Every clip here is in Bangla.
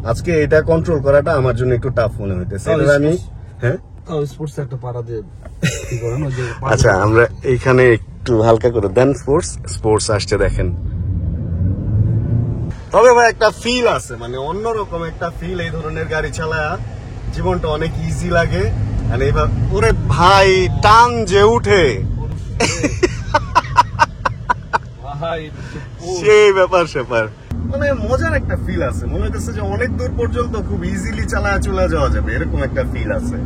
আজকে এটা কন্ট্রোল করাটা আমার জন্য একটু টাফ মনে হইতেছে। আমি হ্যাঁ স্পোর্টস একটা পাড়া দিয়ে আচ্ছা আমরা এইখানে একটু হালকা করে দেন স্পোর্টস আসছে দেখেন। তবে ভাই একটা ফিল আছে, মানে অন্যরকম একটা ফিল, এই ধরনের গাড়ি চালায়া জীবনটা অনেক ইজি লাগে। আর এইবার ওরে ভাই টান যে উঠে সেই ব্যাপার স্যাপার, মানে মজার একটা ফিল আছে। মনে হচ্ছে যে অনেক দূর পর্যন্ত খুব ইজিলি চালায়া চলে যাওয়া যাবে, এরকম একটা ফিল আছে।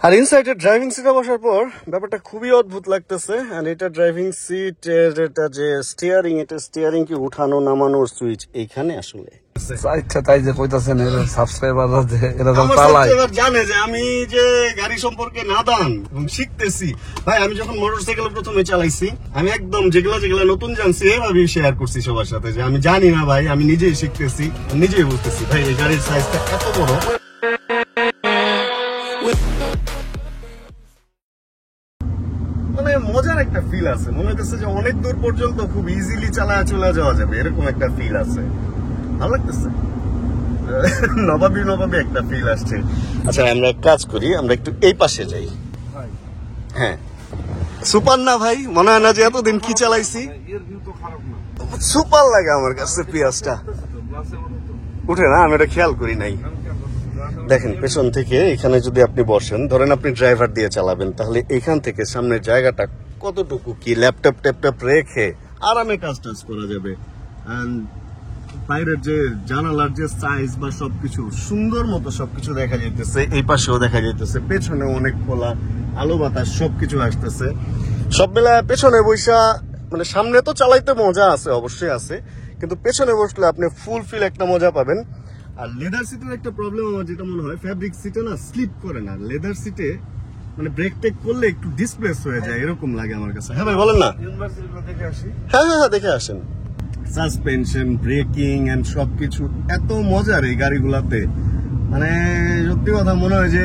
আর ইনসাইডে ড্রাইভিং সিটে বসার পর ব্যাপারটা খুবই অদ্ভুত লাগতেছে। আর এটা ড্রাইভিং সিট এর এটা যে স্টিয়ারিং, এটা স্টিয়ারিং কি উঠানো নামানোর সুইচ এইখানে আসলে আচ্ছা তাই যে কইতাছেন এর সাবস্ক্রাইবার এরা আমার চালায় সাবস্ক্রাইবার জানে যে আমি যে গাড়ি সম্পর্কে নাদান শিখতেছি। ভাই আমি যখন মোটরসাইকেল প্রথমে চালাইছি আমি একদম যেগুলা নতুন জানছি এভাবে শেয়ার করছি সবার সাথে যে আমি জানি না ভাই, আমি নিজেই শিখতেছি, নিজেই বুঝতেছি ভাই এই গাড়ির সাইজটা এত বড়। মানে মজার একটা ফিল আছে, মনে হচ্ছে যে অনেক দূর পর্যন্ত খুব ইজিলি চালায়া চলে যাওয়া যাবে, এরকম একটা ফিল আছে। ভালো লাগতেছে, নবাবী একটা ফিল আসছে। আচ্ছা আমরা এক কাজ করি, আমরা একটু এই পাশে যাই। হ্যাঁ সুপার না ভাই, মনে হয় না যে এতদিন কি চালাইছি। সুপার লাগে আমার কাছে পিয়াজটা উঠে না, আমি এটা খেয়াল করি নাই। দেখেন পেছন থেকে এখানে যদি আপনি বসেন, ধরেন আপনি ড্রাইভার দিয়ে চালাবেন, তাহলে এখান থেকে সামনের জায়গাটা কতটুকু কি ল্যাপটপ ট্যাপটপ রেখে আরামে কাজ টাজ করা যাবে। বাইরের যে জানালার যে সাইজ বা সবকিছু সুন্দর মতো সবকিছু দেখা যাইতেছে, এই পাশেও দেখা যাইতেছে, পেছনে অনেক খোলা আলো বাতাস সবকিছু আসতেছে। সব বেলা পেছনে বৈশা মানে সামনে তো চালাইতে মজা আছে, অবশ্যই আছে, কিন্তু পেছনে বসলে আপনি ফুল ফিল একটা মজা পাবেন। আর লেদার সিটের একটা প্রবলেম আমার যেটা মনে হয়, ফ্যাব্রিক সিটে না স্লিপ করে না, লেদার সিটে মানে ব্রেক টেক করলে একটু ডিসপ্লেস হয়ে যায়, এরকম লাগে আমার কাছে। হ্যাঁ ভাই বলেন না। হ্যাঁ দেখে আসেন। সাসপেনশন, ব্রেকিং এন্ড সবকিছু এত মজার এই গাড়িগুলাতে, মানে সত্যি কথা মনে হয় যে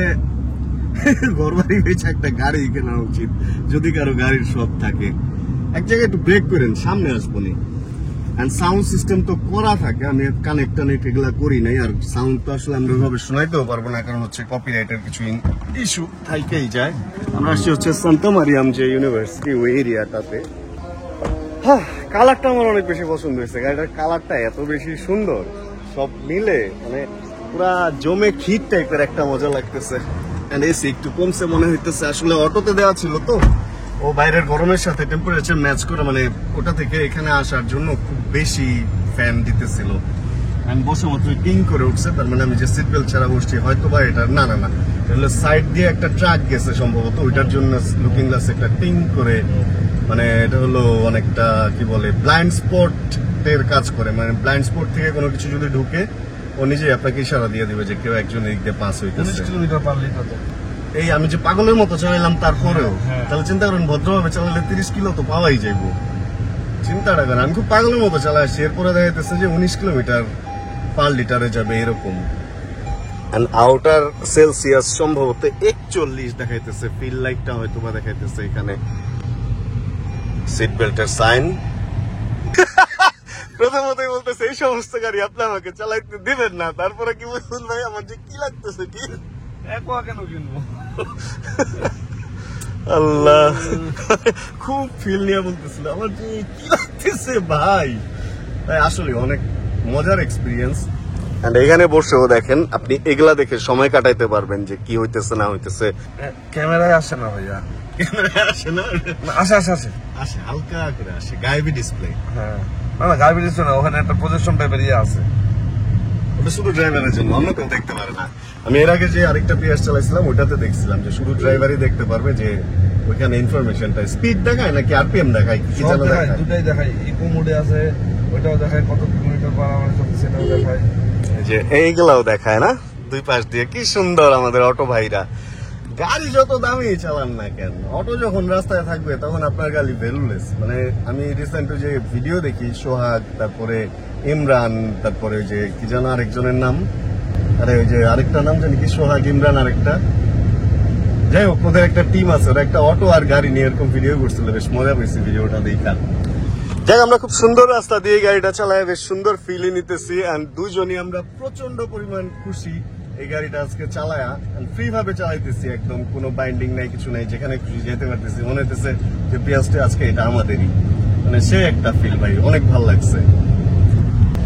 ঘরবাড়ি হয়েছে একটা গাড়ি কেনা উচিত যদি কারো গাড়ির শখ থাকে। এক জায়গায় একটু ব্রেক করেন, সামনে আসবো নি। সাউন্ড সিস্টেম তো করা থাকে, আমি কানেক্ট এগুলা করি নাই। আর সাউন্ড তো আসলে আমরা ওইভাবে শোনাইতেও পারবো না, কারণ হচ্ছে কপিরাইটের কিছু ইস্যু থাইকেই যায়। আমরা আসছি হচ্ছে সান্তা মারিয়াম যে ইউনিভার্সিটি, ওই এরিয়াটাতে। হ্যাঁ কালারটা আমার অনেক বেশি পছন্দ হয়েছে, গাড়িটার কালারটা এত বেশি সুন্দর, সব মিলে মানে পুরা জমে ক্ষীর টাইপের একটা মজা লাগতেছে। এসি একটু কমছে মনে হইতেছে, আসলে অটোতে দেওয়া ছিল তো, ও বাইরের গরমের সাথে টেম্পারেচার ম্যাচ করে মানে ওটা থেকে এখানে আসার জন্য খুব বেশি ফ্যান দিতেছিল। আমি বসে মাত্র টিং করে উঠছে, তার মানে আমি যে সিট বেল্ট ছাড়া বসছি হয়তো বা এটা না তাহলে সাইড দিয়ে একটা ট্রাক গেছে সম্ভবত, ওইটার জন্য লুকিং গ্লাস একটা টিং করে, মানে এটা হলো অনেকটা কি বলে ব্লাইন্ড স্পট এর কাজ করে। মানে ব্লাইন্ড স্পট থেকে কোনো কিছু যদি ঢুকে ও নিজেই আপনাকে ইশারা দিয়ে দিবে যে কেউ একজন এই দিয়ে পাস হইতেছে। 19 কিলোমিটার পার লিটার। এই আমি যে পাগলের মতো চালাইলাম তারপরেও, তাহলে চিন্তা করেন ভদ্রভাবে চালালে 30 কিলো তো পাওয়াই যাইব। চিন্তাটা করেন, আমি খুব পাগলের মতো চালাই আসছি, এরপরে দেখা যাচ্ছে যে 19 কিলোমিটার পার লিটারে যাবে এরকম। আউটার সেলসিয়াস সম্ভবত 41 দেখাইতেছে, ফিল লাইটটা হয়তো বা দেখাইতেছে এখানে। সিট বেল্টের সাইন। প্রথমতই বলতেছে এই সমস্ত গাড়ি আপনি আমাকে চালাইতে দিবেন না, তারপরে কি বলছেন ভাই আমার যে কি লাগতেছে কি কেন কিনবো। আল্লাহ খুব ফিল নিয়ে বলতেছিল আমার যে কি লাগতেছে ভাই। আসলে অনেক মজার এক্সপিরিয়েন্স। এখানে বসেও দেখেন আপনি এগুলা দেখে সময় কাটাইতে পারবেন যে কি হইতেছে না হইতেছে। ক্যামেরায় আসে না ভাইয়া, ক্যামেরায় আসে না, আসে হালকা করে আসে, গায়েবী ডিসপ্লে। হ্যাঁ না গায়েবী ডিসপ্লে না, ওখানে একটা প্রজেকশন টাইপের আছে, ওটা শুধু ড্রাইভারের জন্য, অন্য কেউ দেখতে পারে না। আমি এর আগে যে আরেকটা পিয়াস চালাইছিলাম ওটাতে দেখছিলাম যে শুধু ড্রাইভারই দেখতে পারবে, যে ওইখানে ইনফরমেশনটা স্পিড দেখায় নাকি আরপিএম দেখায়, কি জানো দেখায়, দুটাই দেখায়। ইকো মোডে আছে, ওইটাও দেখায় কত কিলোমিটার পার আওয়ার চলছে সেটাও দেখায়, যে এইগুলাও দেখায় না দুই পাশ দিয়ে। কি সুন্দর আমাদের অটো ভাইরা। গাড়ি যত দামি চালান না কেন, অটো যখন রাস্তায় থাকবে তখন আপনার গাড়ি ভ্যালুলেস। মানে আমি রিসেন্ট যে ভিডিও দেখি সোহাগ, তারপরে ইমরান, তারপরে ওই যে কি জানো আরেকজনের নাম, আরে ওই যে আরেকটা নাম জানি কি, সোহাগ ইমরান আরেকটা, যাই হোক ওদের একটা টিম আছে, ওরা একটা অটো আর গাড়ি নিয়ে এরকম ভিডিও করছিল, বেশ মজা পেয়েছি ভিডিওটা দেখা। যাক, আমরা খুব সুন্দর রাস্তা দিয়ে গাড়িটা চালায় বেশ সুন্দর ফিল নিতেছি, এন্ড দুইজনই আমরা প্রচন্ড পরিমাণ খুশি এই গাড়িটা আজকে চালায়া, ফ্রি ভাবে চালাইতেছি, একদম কোনো বাইন্ডিং নাই, কিছু নাই, যেখানে খুশি যেতে পারতেছি। মনে হইতেছে যে পিয়াজটা আজকে এটা আমাদেরই, মানে সে একটা ফিল ভাই, অনেক ভালো লাগছে।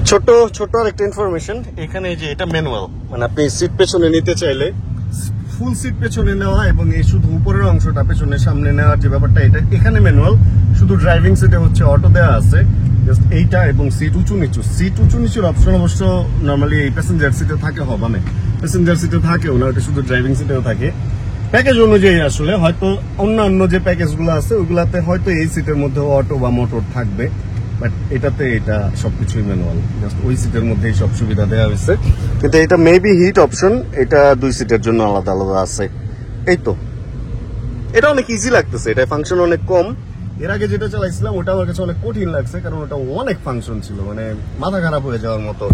ছোট ছোট একটা ইনফরমেশন, এখানে যে এটা ম্যানুয়াল, মানে আপনি সিট পেছনে নিতে চাইলে ফুল সিট পেছনে নেওয়া এবং এই শুধু উপরের অংশটা পেছনে সামনে নেওয়ার যে ব্যাপারটা, এটা এখানে ম্যানুয়াল। শুধু ড্রাইভিং সিটে হচ্ছে অটো দেওয়া আছে, জাস্ট এইটা, এবং সিট উঁচু নিচুর অপশন অবশ্য নর্মালি এই প্যাসেঞ্জার সিটে থাকে, মানে প্যাসেঞ্জার সিটে থাকেও না, ওটা শুধু ড্রাইভিং সিটেও থাকে। প্যাকেজ অনুযায়ী আসলে হয়তো অন্যান্য যে প্যাকেজগুলো আছে ওইগুলাতে হয়তো এই সিটের মধ্যে অটো বা মোটর থাকবে, বাট এটাতে এটা সবকিছুই ম্যানুয়াল, জাস্ট ওই সিটের মধ্যেই সব সুবিধা দেওয়া হয়েছে। কিন্তু এটা মেবি হিট অপশন, এটা 2 সিটের জন্য আলাদা আলাদা আছে। এই তো, এটা অনেক ইজি লাগতেছে, এটা ফাংশন অনেক কম। এর আগে যেটা চালাইছিলাম ওটা আমার কাছে অনেক কঠিন লাগছে, কারণ ওটা অনেক ফাংশন ছিল, মানে মাথা খারাপ হয়ে যাওয়ার মতো।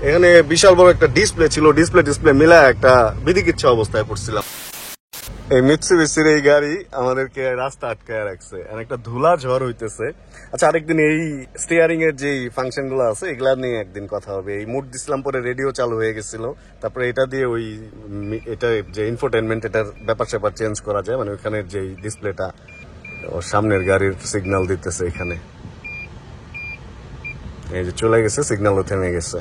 এখানে বিশাল বড় একটা ডিসপ্লে ছিল, ডিসপ্লে মিলা একটা বিধিকিচ্ছা অবস্থায় পড়ছিলাম। এই মিৎসুবিশির এই গাড়ি আমাদেরকে রাস্তা আটকায় রাখছে, একটা ধুলা ঝড় হইতেছে। আচ্ছা, আরেকদিন এই স্টিয়ারিং এর যে ফাংশন গুলো আছে এগুলা নিয়ে একদিন কথা হবে। এই মুড দিছিলাম, পরে রেডিও চালু হয়ে গেছিল, তারপরে এটা দিয়ে ওই এটা যে ইনফোটেনমেন্ট, এটার ব্যাপার স্যাপার চেঞ্জ করা যায়, মানে ওইখানের যে ডিসপ্লেটা ওর সামনের গাড়ির সিগন্যাল দিতেছে। এখানে এই যে চলে গেছে, সিগন্যালও থেমে গেছে,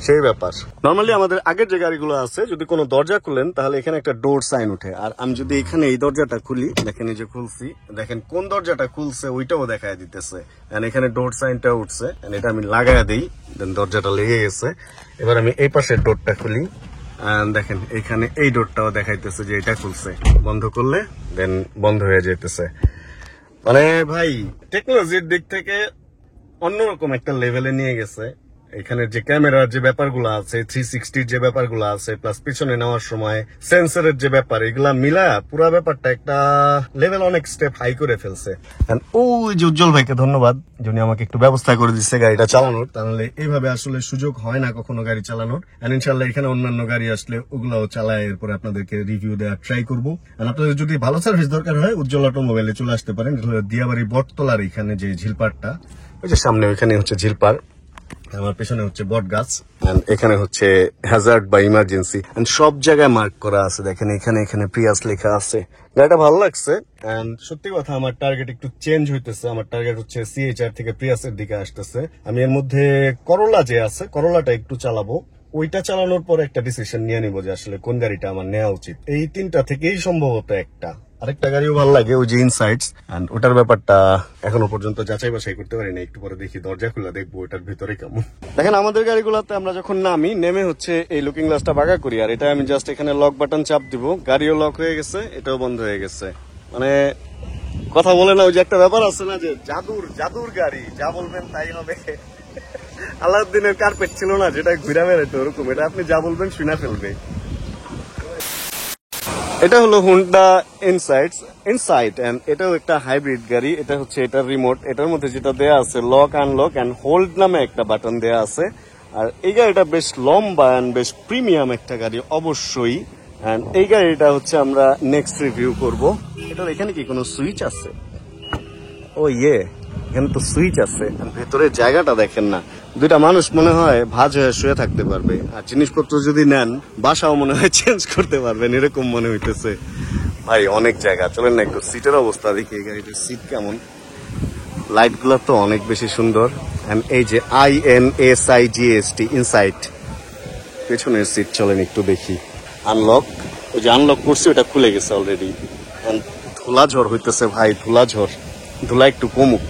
সেই ব্যাপার। নর্মালি আমাদের আগের যে গাড়িগুলো আছে, যদি কোনো দরজা খুলেন তাহলে এখানে একটা ডোর সাইন উঠে, আর আমি যদি এখানে এই দরজাটা খুলি, দেখেন এই যে খুলছি, দেখেন কোন দরজাটা খুলছে ওইটাও দেখায় দিতেছে, এখানে ডোর সাইনটা উঠছে, এটা আমি লাগাইয়া দিই, দেন দরজাটা লেগে গেছে। এবার আমি এই পাশের ডোরটা খুলি, দেখেন এখানে এই ডোরটাও দেখাইতেছে যে এটা খুলছে, বন্ধ করলে দেন বন্ধ হয়ে যেতেছে। মানে ভাই টেকনোলজির দিক থেকে অন্যরকম একটা লেভেলে নিয়ে গেছে। এখানে যে ক্যামেরার যে ব্যাপারগুলো আছে, 360 যে ব্যাপারগুলো আছে, প্লাস পিছনে নেওয়ার সময় সেন্সরের যে ব্যাপার, এগুলা মিলা পুরো ব্যাপারটা একটা লেভেল, অনেক স্টেপ হাই করে ফেলছে। ওই যে উজ্জ্বল ভাইকে ধন্যবাদ, যিনি আমাকে একটু ব্যবস্থা করে দিচ্ছে গাড়িটা চালানোর, তাহলে এইভাবে আসলে সুযোগ হয় না কখনো গাড়ি চালানোর। ইনশাল্লাহ এখানে অন্যান্য গাড়ি আসলে ওগুলাও চালায়, এরপরে আপনাদেরকে রিভিউ দেওয়ার ট্রাই করবো। আপনাদের যদি ভালো সার্ভিস দরকার হয়, উজ্জ্বল অটোমোবাইলে চলে আসতে পারেন। দিয়াবাড়ি বটতলার এখানে যে ঝিলপাড়টা, ওই যে সামনে ওইখানে হচ্ছে ঝিলপাড়, আমার পেছনে হচ্ছে বট গাছ, এখানে হচ্ছে হ্যাজার্ড বা ইমার্জেন্সি, সব জায়গায় মার্ক করা আছে। দেখেন এখানে প্রিয়াস লেখা আছে। গাড়িটা ভালো লাগছে, সত্যি কথা আমার টার্গেট একটু চেঞ্জ হইতেছে। আমার টার্গেট হচ্ছে সিএইচআর থেকে প্রিয়াসের দিকে আসতেছে। আমি এর মধ্যে করোলা যে আছে, করোলাটা একটু চালাবো, ওইটা চালানোর পর একটা ডিসিশন নিয়ে নিবো যে আসলে কোন গাড়িটা আমার নেওয়া উচিত। এই তিনটা থেকেই সম্ভবত একটা। আরেকটা গাড়িও ভালো লাগে, ওই যে ইনসাইটস, ওটার ব্যাপারটা এখনো পর্যন্ত যাচাই বাছাই করতে পারি না। একটু পরে দেখি, দরজা খুলে দেখবো ওটার ভিতরে কেমন। দেখেন আমাদের গাড়িগুলোতে আমরা যখন নেমে হচ্ছে এই লুকিং গ্লাসটা বাঁকা করি, আর এটা আমি জাস্ট এখানে লক বাটন চাপ দিব, গাড়িও লক হয়ে গেছে, এটাও বন্ধ হয়ে গেছে। মানে কথা বলে না, ওই যে একটা ব্যাপার আছে না, যে জাদুর গাড়ি, যা বলবেন তাই হবে। আলাউদ্দিনের কার্পেট ছিল না, যেটা ঘুরে বেড়াইতো, ওরকম এটা আপনি যা বলবেন শুনে ফেলবে। এটা হলো হুন্ডা ইনসাইট, এন্ড এটাও একটা হাইব্রিড গাড়ি। এটা হচ্ছে এটার রিমোট, এটার মধ্যে যেটা দেয়া আছে লক আনলক এন্ড হোল্ড নামে একটা বাটন দেয়া আছে। আর এই গাড়িটা বেশ লম্বা এন্ড বেশ প্রিমিয়াম একটা গাড়ি অবশ্যই। এন্ড এই গাড়িটা হচ্ছে আমরা নেক্সট রিভিউ করব। এটার এখানে কি কোনো সুইচ আছে? ও এখানে তো সুইচ আছে। ভেতরের জায়গাটা দেখেন না, দুইটা মানুষ মনে হয় ভাঁজ হয়ে শুয়ে থাকতে পারবে, আর জিনিসপত্র যদি নেন বাসাও মনে হয় চেঞ্জ করতে পারবেন, এরকম মনে হইতেছে। ভাই অনেক জায়গা, চলেন না একটু সিটের অবস্থা দেখি, এই গাড়িটার সিট কেমন। লাইট গুলো তো অনেক বেশি সুন্দর। এই যে INSIGHT ইনসাইট, পেছনের সিট চলেন একটু দেখি। আনলক, ওই যে আনলক করছি ওটা খুলে গেছে অলরেডি। ধুলা ঝড় হইতেছে ভাই, ধুলা একটু কমুক।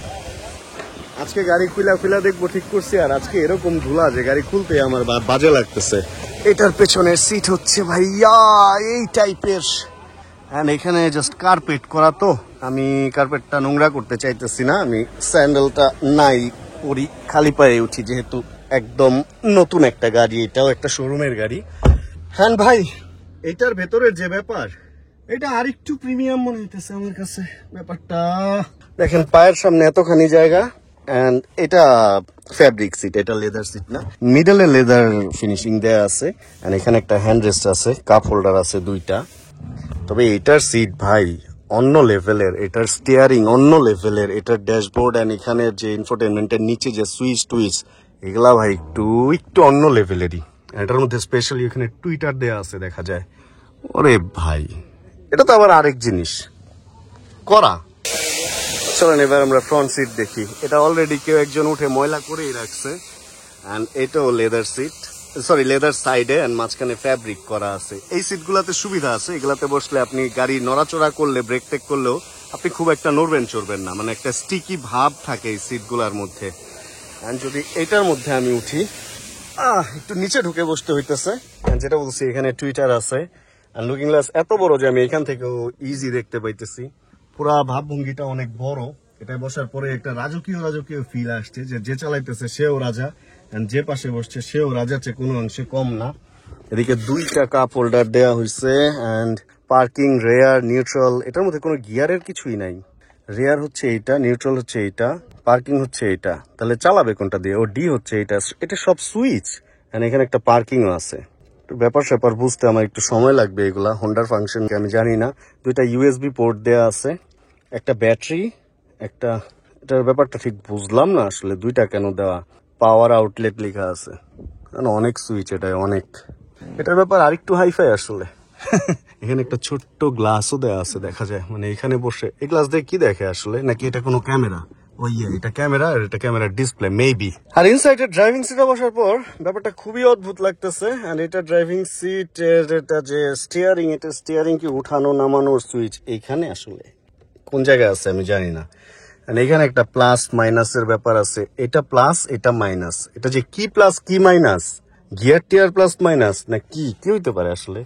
আজকে গাড়ি খুলা দেখবো ঠিক করছি, আর আজকে এরকম ধুলা যে গাড়ি খুলতে আমার বাজে লাগতেছে। এটার পেছনের সিট হচ্ছে ভাইয়া এই টাইপের, এখানে জাস্ট কার্পেট করা, তো আমি কার্পেটটা নোংরা করতে চাইতেছি না, আমি স্যান্ডেলটা নাই পরি, খালি পায়ে উঠি, যেহেতু একদম নতুন একটা গাড়ি, এটাও একটা শোরুমের গাড়ি। হ্যাঁ ভাই, এটার ভেতরের যে ব্যাপার, এটা আরেকটু প্রিমিয়াম মনে হইতেছে আমার কাছে ব্যাপারটা। দেখেন পায়ের সামনে এতখানি জায়গা, এন্ড এটা ফ্যাব্রিক সিট, এটা লেদার সিট না, মিডলে লেদার ফিনিশিং দেয়া আছে। এন্ড এখানে একটা হ্যান্ড রেস্ট আছে, কাপ হোল্ডার আছে দুইটা। তবে এটার সিট ভাই অন্য লেভেলের, এটার স্টিয়ারিং অন্য লেভেলের, এটার ড্যাশবোর্ড এন্ড এখানে যে ইনফোটেনমেন্টের নিচে যে সুইচ টুইচ এগুলা ভাই একটু একটু অন্য লেভেলেরই। এটার মধ্যে স্পেশালি এখানে টুইটার দেয়া আছে দেখা যায়। ওরে ভাই, এটা তো আবার আরেক জিনিস করা। চলেন এবার আমরা ফ্রন্ট সিট দেখি। এটা অলরেডি কেউ একজন উঠে ময়লা করেই রাখছে। এন্ড এটাও লেদার সিট, সরি লেদার সাইডে, এন্ড মাঝখানে ফ্যাব্রিক করা আছে। এই সিটগুলাতে সুবিধা আছে, এগুলাতে বসলে আপনি গাড়ি নড়াচড়া করলে, ব্রেক টেক করলেও আপনি খুব একটা নড়বেন চড়বেন না, মানে একটা স্টিকি ভাব থাকে এই সিটগুলার মধ্যে। এন্ড যদি এটার মধ্যে আমি উঠি, একটু নিচে ঢুকে বসতে হইতেছে। যেটা বলছি এখানে টুইটার আছে, আর লুকিং গ্লাস এত বড় যে আমি এখান থেকেও ইজি দেখতে পাইতেছি। পুরা ভাবভঙ্গিটা অনেক বড়। এটায় বসার পরে একটা রাজকীয় ফিল আসছে, যে চালাইতেছে সেও রাজা, যে পাশে বসছে সেও রাজার চেয়ে কোনো অংশে কম না। এদিকে 2টা কাপ হোল্ডার দেওয়া হয়েছে, এন্ড পার্কিং, রেয়ার, নিউট্রাল, এটার মধ্যে কোনো গিয়ারের কিছুই নাই। রেয়ার হচ্ছে এইটা, নিউট্রাল হচ্ছে এইটা, পার্কিং হচ্ছে এইটা। তাহলে চালাবে কোনটা দিয়ে? ও ডি হচ্ছে এইটা। এটা সব সুইচ, এন্ড এখানে একটা পার্কিংও আছে। ব্যাপার স্যাপার বুঝতে আমার একটু সময় লাগবে। এগুলা হোন্ডার ফাংশন আমি জানি না। 2টা ইউএসবি পোর্ট দেয়া আছে, একটা ব্যাটারি, একটা, এটার ব্যাপারটা ঠিক বুঝলাম না আসলে 2টা কেন দেওয়া। পাওয়ার আউটলেট লেখা আছে, অনেক সুইচ, এটা অনেক। এটার ব্যাপার আরেকটু হাইফাই আসলে। এখানে একটা ছোট্ট গ্লাসও দেওয়া আছে দেখা যায়, মানে এখানে বসে এই গ্লাস দিয়ে কি দেখে আসলে, নাকি এটা কোনো ক্যামেরা? ওই এটা ক্যামেরা, আর এটা ক্যামেরার ডিসপ্লে মেবি। আর ইনসাইডে ড্রাইভিং সিটে বসার পর ব্যাপারটা খুবই অদ্ভুত লাগতেছে। আর এটা ড্রাইভিং সিট, এটা যে স্টিয়ারিং, এটা স্টিয়ারিং কি উঠানো নামানোর সুইচ এইখানে আসলে কোন জায়গায় আছে আমি জানি না। এখানে একটা প্লাস মাইনাসের ব্যাপার আছে, এটা প্লাস এটা মাইনাস। এটা যে কি প্লাস কি মাইনাস, গিয়ার টিয়ার প্লাস মাইনাস না কি কি হইতে পারে আসলে?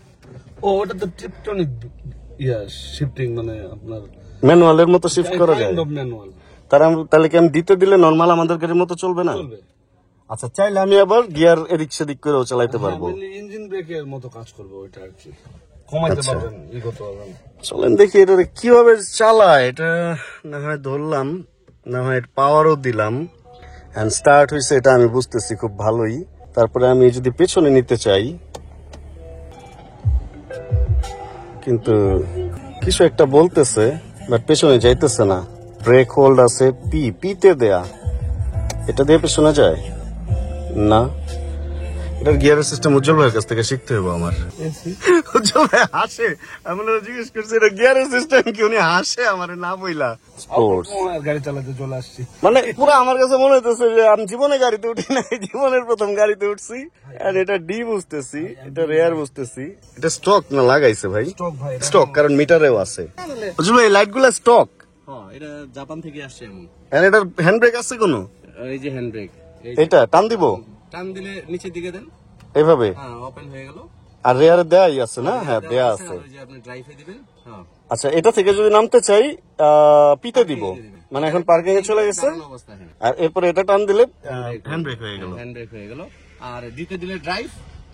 ও ওটা তো টিপটনিক শিফটিং, মানে আপনার ম্যানুয়ালের মতো শিফট করা যায়। ম্যানুয়াল। তাহলে কি আমি দিতে দিলে নর্মাল আমাদের গাড়ির মতো চলবে না? আচ্ছা, চাইলে আমি আবার গিয়ার এদিক সেদিক করেও চালাইতে পারবো। ইঞ্জিন ব্রেকের মতো কাজ করবে ওইটা আর কি, কমাইতে পারবেন, ই করতে পারবেন। চলেন দেখি এটা কিভাবে চালায়। এটা না হয় ধরলাম, না হয় পাওয়ারও দিলাম, এন্ড স্টার্ট হয়েছে, এটা আমি বুঝতেছি খুব ভালোই। তারপরে আমি যদি পেছনে নিতে চাই, কিন্তু কিছু একটা বলতেছে, বাট পেছনে যাইতেছে না। ব্রেক হোল্ড আছে, পিতে দেয়া, এটা দিয়ে পেছনে যায় না। এটার গিয়ারের সিস্টেম উজ্জ্বল ভাইয়ের কাছ থেকে শিখতে হবে আমার। উজ্জ্বল ভাই হাসে, আমি জিজ্ঞেস করছি এটা গিয়ারের সিস্টেম কি, উনি হাসে আমার না বইলা। স্পোর্টস গাড়ি চালাতে চলে আসছি, মানে পুরো আমার কাছে মনে হইতেছে যে আমি জীবনে গাড়িতে উঠি নাই, জীবনের প্রথম গাড়িতে উঠছি। আর এটা ডি বুঝতেছি, এটা রেয়ার বুঝতেছি। এটা স্টক না লাগাইছে ভাই? স্টক, কারণ মিটারেও আছে। উজ্জ্বল ভাই লাইট গুলা স্টক? হ্যাঁ, এটা জাপান থেকে আসছে এমন। এটার হ্যান্ড ব্রেক আছে কোনো? এই যে হ্যান্ড ব্রেক, এটা টান দিব, টান দিলে নিচের দিকে দেন, এইভাবে। হ্যাঁ, ওপেন হয়ে গেল। আর রেয়ারে দেয়াই আছে না? হ্যাঁ, দেয়া আছে। ওই যে আপনি ড্রাইভে দিবেন। হ্যাঁ, আচ্ছা, এটা থেকে যদি নামতে চাই পিতে দিব, মানে এখন পার্কিং এ চলে গেছে। দাঁড়ানো অবস্থা, হ্যাঁ, আর এরপরে এটা টান দিলে হ্যান্ড ব্রেক হয়ে গেল। হ্যান্ড ব্রেক হয়ে গেল। আর দিতে দিলে ড্রাইভ,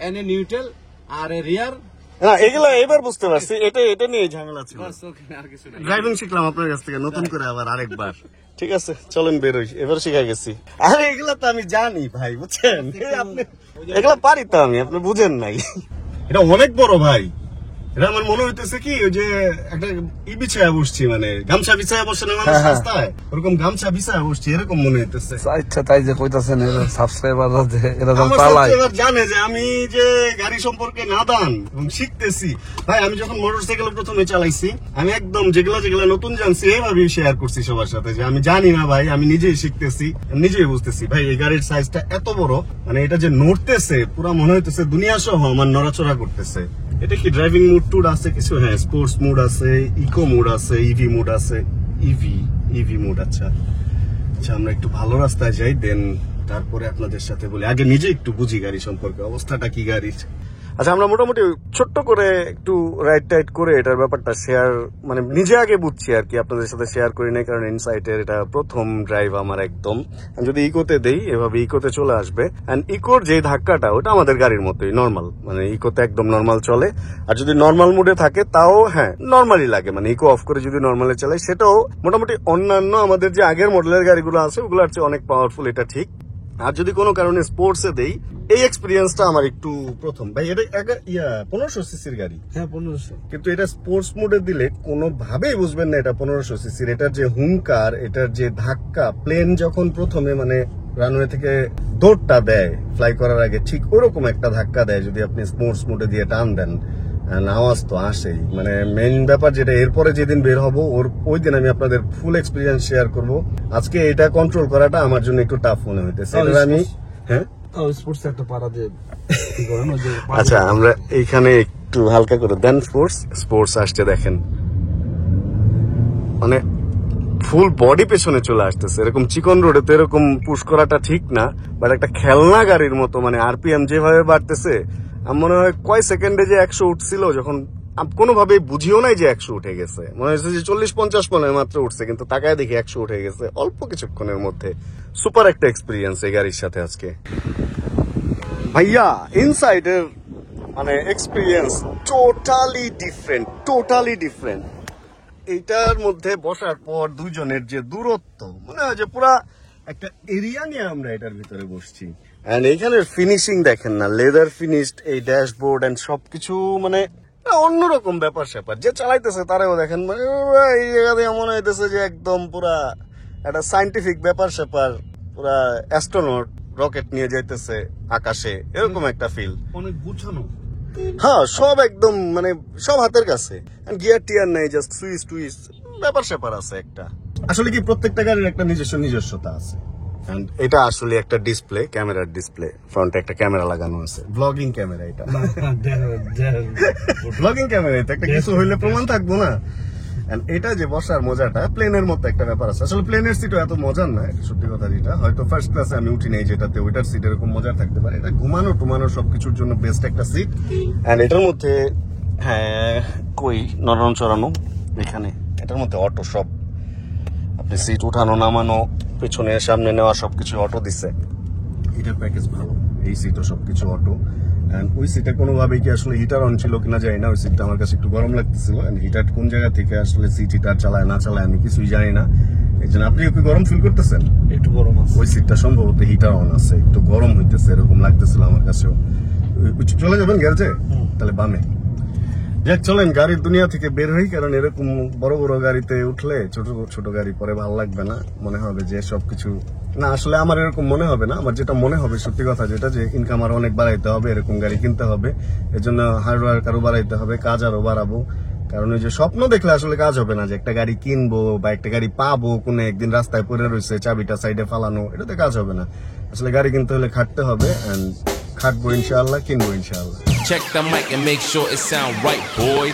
এনে নিউট্রাল, আর রিয়ার। না, এগুলো এবার বুঝতে পারছি। এটা নিয়ে ঝামেলা ছিল। বাস, ওকে, আর কিছু নাই। ড্রাইভিং শিখলাম আপনার কাছ থেকে নতুন করে আবার আরেকবার। ঠিক আছে, চলেন বেরোই, এবার শিখা গেছি। আরে এগুলা তো আমি জানি ভাই, বুঝছেন? আপনি এগুলা পারি তো আমি, আপনি বুঝেন নাই। এটা অনেক বড় ভাই। এটা আমার মনে হইতেছে কি, ওই যে একটা বিছায়া বসছি, মানে গামছা বিছায়া বসে না মানুষ রাস্তায়, ওরকম গামছা বিছায়া বসছি, এরকম মনে হইতেছে। আচ্ছা, তাই যে কইতাছেন সাবস্ক্রাইবার এরকম আমার চালায়, সাবস্ক্রাইবার জানে যে আমি যে গাড়ি সম্পর্কে নাদান এবং শিখতেছি। ভাই আমি যখন মোটরসাইকেল প্রথমে চালাইছি, আমি একদম যেগুলা নতুন জানছি এইভাবেই শেয়ার করছি সবার সাথে, যে আমি জানি না ভাই, আমি নিজেই শিখতেছি, নিজেই বুঝতেছি। ভাই এই গাড়ির সাইজটা এত বড়, মানে এটা যে নড়তেছে পুরা মনে হইতেছে দুনিয়া সহ আমার নড়াচড়া করতেছে। এটা কি ড্রাইভিং মুড টুড আছে কিছু? হ্যাঁ, স্পোর্টস মুড আছে, ইকো মুড আছে, ইভি মুড আছে। EV mode. আচ্ছা, আমরা একটু ভালো রাস্তায় যাই, দেন তারপরে আপনাদের সাথে বলি। আগে নিজে একটু বুঝি গাড়ি সম্পর্কে, অবস্থাটা কি গাড়ির। আচ্ছা, আমরা মোটামুটি ছোট্ট করে একটু রাইড টাইড করে এটার ব্যাপারটা শেয়ার, মানে নিজে আগে বুঝছি আর কি, আপনাদের সাথে শেয়ার করি নাই, কারণ ইনসাইটের এটা প্রথম ড্রাইভ আমার একদম। আমি যদি ইকোতে দেই, এভাবে ইকোতে চলে আসবে। এন্ড ইকোর যে ধাক্কাটা, ওটা আমাদের গাড়ির মতোই নর্মাল, মানে ইকোতে একদম নর্মাল চলে। আর যদি নর্মাল মুডে থাকে তাও হ্যাঁ নর্মালি লাগে, মানে ইকো অফ করে যদি নর্মালে চালাই, সেটাও মোটামুটি অন্যান্য আমাদের যে আগের মডেলের গাড়িগুলো আছে ওগুলোর চেয়ে অনেক পাওয়ারফুল, এটা ঠিক। আর যদি কোনো কারণে স্পোর্টসে দেই, এই এক্সপিরিয়েন্সটা আমার একটু প্রথম। ভাই এটা 1500 সিসির গাড়ি, হ্যাঁ 1500। কিন্তু এটা স্পোর্টস মোডে দিলে কোনোভাবেই বুঝবেন না এটা 1500 সিসির। এটার যে হুঙ্কার, এটার যে ধাক্কা, প্লেন যখন প্রথমে মানে রানওয়ে থেকে দৌড়টা দেয় ফ্লাই করার আগে, ঠিক ওরকম একটা ধাক্কা দেয় যদি আপনি স্পোর্টস মোডে দিয়ে টান দেন, আওয়াজ তো আসেই। মানে মেইন ব্যাপার যেটা, এরপরে যেদিন বের হবো ওই দিন আমি আপনাদের ফুল এক্সপিরিয়েন্স শেয়ার করব। আজকে এটা কন্ট্রোল করাটা আমার জন্য একটু টাফ মনে হইতেছে। এটা আমি হ্যাঁ স্পোর্টস একটা পারা যে কি করেন ওই যে আচ্ছা, আমরা এইখানে একটু হালকা করে দেন। স্পোর্টস আসছে দেখেন, মানে ফুল বডি পেছনে চলে আসতেছে। এরকম চিকন রোডে তো এরকম পুশ করাটা ঠিক না, বাট একটা খেলনা গাড়ির মতো মানে আরপিএম যেভাবে বাড়তেছে, আমার মনে হয় কয় সেকেন্ডে যে 100 উঠছিল, যখন কোনোভাবে বুঝিও নাই যে 100 উঠে গেছে। মনে হচ্ছে যে 40-50 মনে মাত্র উঠছে, কিন্তু তাকায় দেখি 100 উঠে গেছে অল্প কিছুক্ষণের মধ্যে। সুপার একটা এক্সপিরিয়েন্স এই গাড়ির সাথে আজকে। ভাইয়া ইনসাইডের মানে এক্সপিরিয়েন্স টোটালি ডিফারেন্ট। এইটার মধ্যে বসার পর দুইজনের যে দূরত্ব, মনে হয় যে পুরা একটা এরিয়া নিয়ে আমরা এটার ভিতরে বসছি। এন্ড এইখানের ফিনিশিং দেখেন না, লেদার ফিনিশড এই ড্যাশবোর্ড এন্ড সবকিছু, মানে অন্যরকম ব্যাপার স্যাপার। যে চালাইতেছে তারাও দেখেন, মানে এই জায়গাতে মনে হইতেছে যে একদম পুরা একটা সাইন্টিফিক ব্যাপার স্যাপার, পুরা অ্যাস্ট্রোনট রকেট নিয়ে যাইতেছে আকাশে, এরকম একটা ফিল। অনেক গুছানো। হ্যাঁ, সব একদম মানে সব হাতের কাছে, গিয়ার টিয়ার নেই, জাস্ট সুইচ টুইচ ব্যাপার স্যাপার আছে একটা। আসলে কি প্রত্যেকটা গাড়ির একটা নিজস্বতা আছে। And এটা আসলে একটা ডিসপ্লে, ক্যামেরার ডিসপ্লে, ফ্রন্টে একটা ক্যামেরা লাগানো আছে, ব্লগিং ক্যামেরা। এটা ব্লগিং ক্যামেরা, এটা একটা কিছু হইলে প্রমাণ থাকবো না। And এটা যে বসার মজাটা প্লেনের মতো একটা ব্যাপার আছে। আসলে প্লেনের সিটও এত মজার না, এটা সত্যি কথা। যেটা হয়তো ফার্স্ট ক্লাসে আমি উঠি নাই যেটাতে, ওইটার সিট এরকম মজার থাকতে পারে। এটা ঘুমানো টুমানো সবকিছুর জন্য বেস্ট একটা সিট। এন্ড এটার মধ্যে হ্যাঁ কই নরম চড়ানো, এখানে এটার মধ্যে অটো সব, আপনি সিট উঠানো নামানো, পেছনে সামনে নেওয়া সবকিছু অটো দিছে। এটার প্যাকেজ ভালো, এই সিটও সবকিছু অটো। এন্ড ওই সিটে কোনোভাবেই কি আসলে হিটার অন ছিল কিনা জানি না, ওই সিটটা আমার কাছে একটু গরম লাগতেছিল। এন্ড হিটার কোন জায়গা থেকে আসলে সিট হিটার চালায় না চালায় আমি কিছুই জানি না। এই জন্য আপনি কি গরম ফিল করতেছেন? একটু গরম আছে। ওই সিটটা সম্ভবত হিটার অন আছে, একটু গরম হইতেছে এরকম লাগতেছিল আমার কাছেও। চলে যাবেন গ্যারেজে? তাহলে বামে। যাক চলেন গাড়ির দুনিয়া থেকে বের হই, কারণ এরকম বড় বড় গাড়িতে উঠলে ছোট ছোট গাড়ি পরে ভালো লাগবে না, মনে হবে যে সবকিছু না। আসলে আমার এরকম মনে হবে না, আমার যেটা মনে হবে সত্যি কথা যেটা, যে ইনকাম আরো অনেক বাড়াইতে হবে, এরকম গাড়ি কিনতে হবে, এর জন্য হার্ডওয়ার্ক আরো বাড়াইতে হবে, কাজ আরো বাড়াবো। কারণ ওই যে স্বপ্ন দেখলে আসলে কাজ হবে না, যে একটা গাড়ি কিনবো বা একটা গাড়ি পাবো কোনো একদিন রাস্তায় পড়ে রয়েছে চাবিটা সাইডে ফালানো, এটাতে কাজ হবে না। আসলে গাড়ি কিনতে হলে খাটতে হবে, এন্ড খাটবো ইনশাআল্লাহ, কিনবো ইনশাআল্লাহ। Check the mic and make sure it sound right, boys.